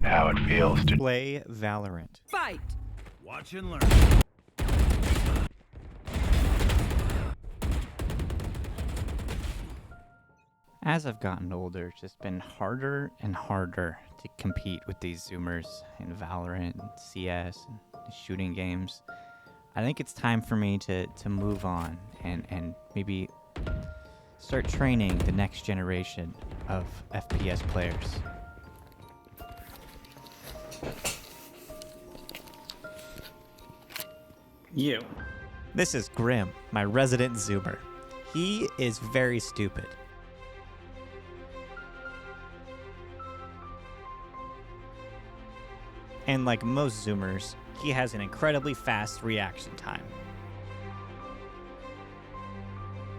how it feels to play Valorant. Fight! watch and learn. As I've gotten older, it's just been harder and harder to compete with these Zoomers in Valorant and CS and shooting games. I think it's time for me to move on and maybe start training the next generation of FPS players. You. This is Grim, my resident Zoomer. He is very stupid. And like most Zoomers, he has an incredibly fast reaction time.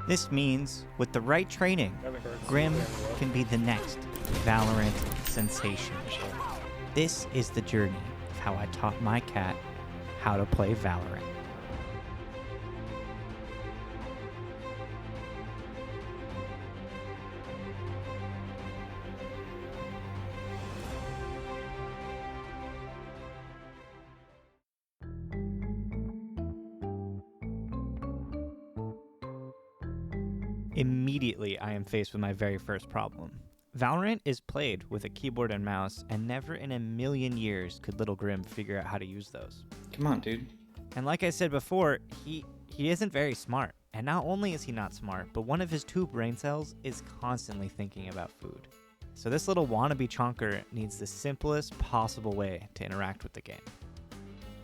This means, with the right training, Grim can be the next Valorant sensation. This is the journey of how I taught my cat how to play Valorant. Immediately, I am faced with my very first problem. Valorant is played with a keyboard and mouse, and never in a million years could little Grim figure out how to use those. Come on, dude. And like I said before, he isn't very smart. And not only is he not smart, but one of his 2 brain cells is constantly thinking about food. So this little wannabe chonker needs the simplest possible way to interact with the game.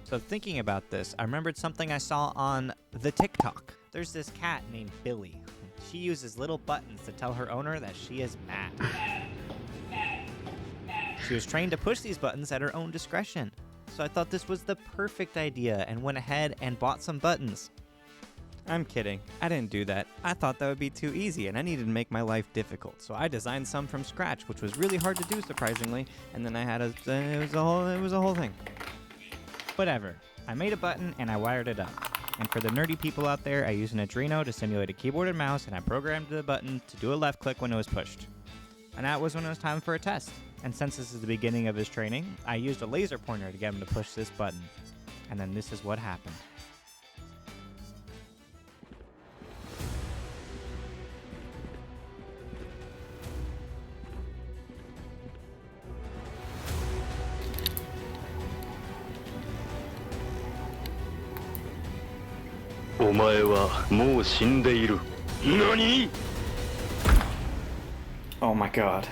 So thinking about this, I remembered something I saw on the TikTok. There's this cat named Billy. She uses little buttons to tell her owner that she is mad. She was trained to push these buttons at her own discretion. So I thought this was the perfect idea and went ahead and bought some buttons. I'm kidding. I didn't do that. I thought that would be too easy and I needed to make my life difficult. So I designed some from scratch, which was really hard to do, surprisingly. And then I had it was a whole thing. Whatever. I made a button and I wired it up. And for the nerdy people out there, I used an Arduino to simulate a keyboard and mouse, and I programmed the button to do a left click when it was pushed. And that was when it was time for a test. And since this is the beginning of his training, I used a laser pointer to get him to push this button. And then this is what happened. Oh my god.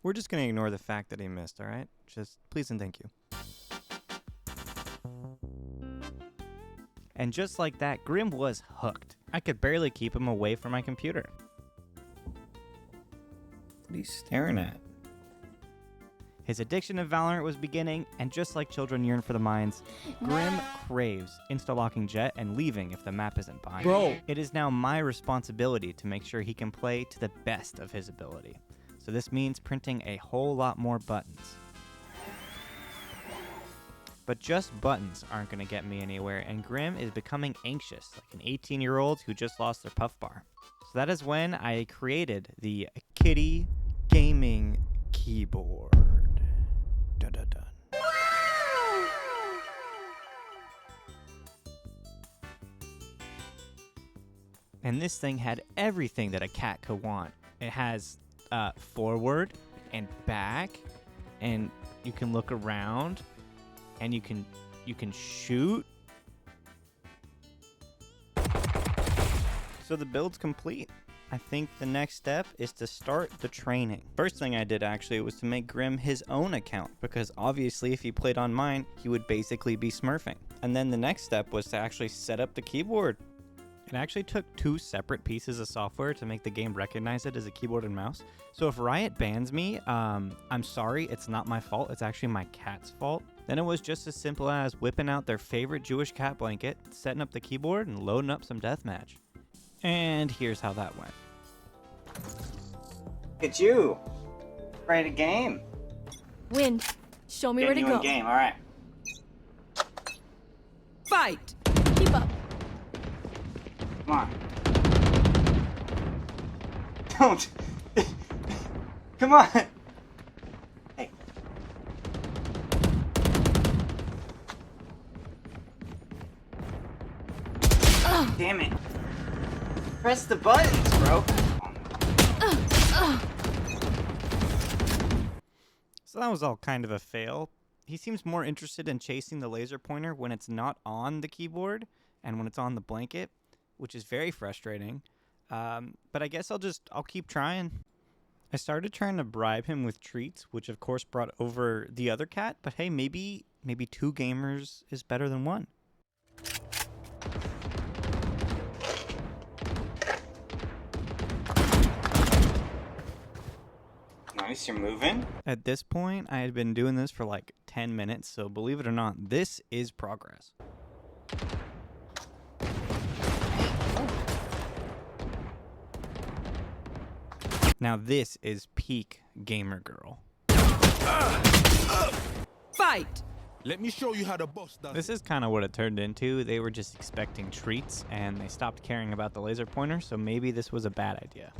We're just going to ignore the fact that he missed, alright? Just please and thank you. And just like that, Grim was hooked. I could barely keep him away from my computer. What are you staring at? His addiction to Valorant was beginning, and just like children yearn for the mines, Grim craves insta-locking Jet and leaving if the map isn't behind. Bro! It is now my responsibility to make sure he can play to the best of his ability. So this means printing a whole lot more buttons. But just buttons aren't going to get me anywhere, and Grim is becoming anxious, like an 18-year-old who just lost their puff bar. So that is when I created the Kitty Gaming Keyboard. Dun, dun, dun. And this thing had everything that a cat could want. It has forward and back, and you can look around, and you can shoot. So the build's complete. I think the next step is to start the training. First thing I did actually was to make Grim his own account, because obviously if he played on mine, he would basically be smurfing. And then the next step was to actually set up the keyboard. It actually took 2 separate pieces of software to make the game recognize it as a keyboard and mouse. So if Riot bans me, I'm sorry, it's not my fault, it's actually my cat's fault. Then it was just as simple as whipping out their favorite Jewish cat blanket, setting up the keyboard, and loading up some deathmatch. And here's how that went. Look at you. Ready to game. Win. Show me where to Getting you go. in game, alright. Fight! Keep up. Come on. Don't. Come on. Hey. Damn it. Press the buttons, bro. So that was all kind of a fail. He seems more interested in chasing the laser pointer when it's not on the keyboard and when it's on the blanket, which is very frustrating. But I guess I'll keep trying. I started trying to bribe him with treats, which of course brought over the other cat, but hey, maybe 2 gamers is better than 1. Nice, you're moving. At this point, I had been doing this for like 10 minutes, so believe it or not, this is progress. Now this is peak gamer girl. Fight! Let me show you how the boss does This is kind of what it turned into. They were just expecting treats, and they stopped caring about the laser pointer, so maybe this was a bad idea.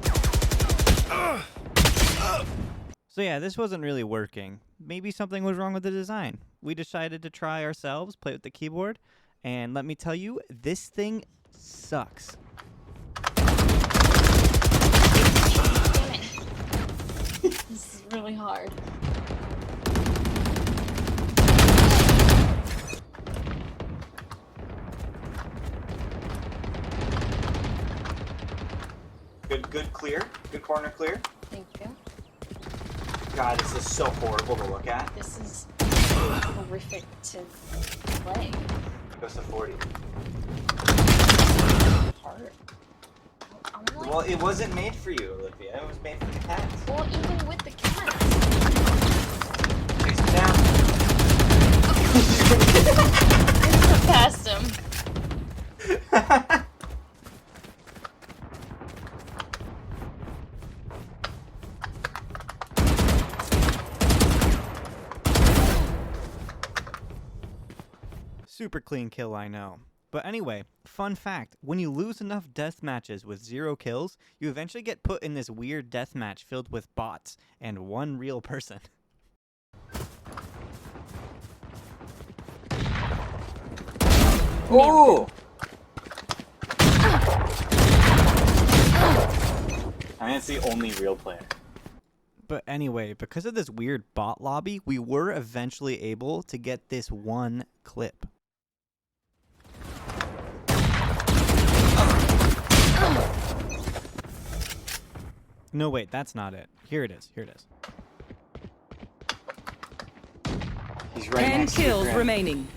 So yeah, this wasn't really working. Maybe something was wrong with the design. We decided to try ourselves, play with the keyboard, and let me tell you, this thing sucks. This is really hard. Good clear. Good corner clear. Thank you. God, this is so horrible to look at. This is horrific to play. Goes to 40. Hard. I'm like, Well, it wasn't made for you, Olivia. It was made for the cats. well, even with the cat. Chase him down. I past him. Super clean kill, I know. But anyway, fun fact, when you lose enough death matches with 0 kills, you eventually get put in this weird death match filled with bots and 1 real person. Ooh! I mean, it's the only real player. But anyway, because of this weird bot lobby, we were eventually able to get this 1 clip. No, wait, that's not it. Here it is. Here it is. He's right 10 next to kills your friend. remaining.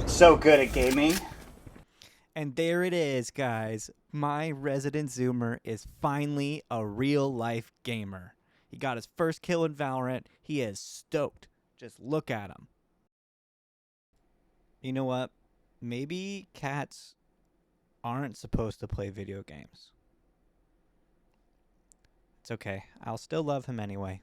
So good at gaming. And there it is, guys. My resident Zoomer is finally a real-life gamer. He got his first kill in Valorant. He is stoked. Just look at him. You know what? Maybe cats aren't supposed to play video games. It's okay. I'll still love him anyway.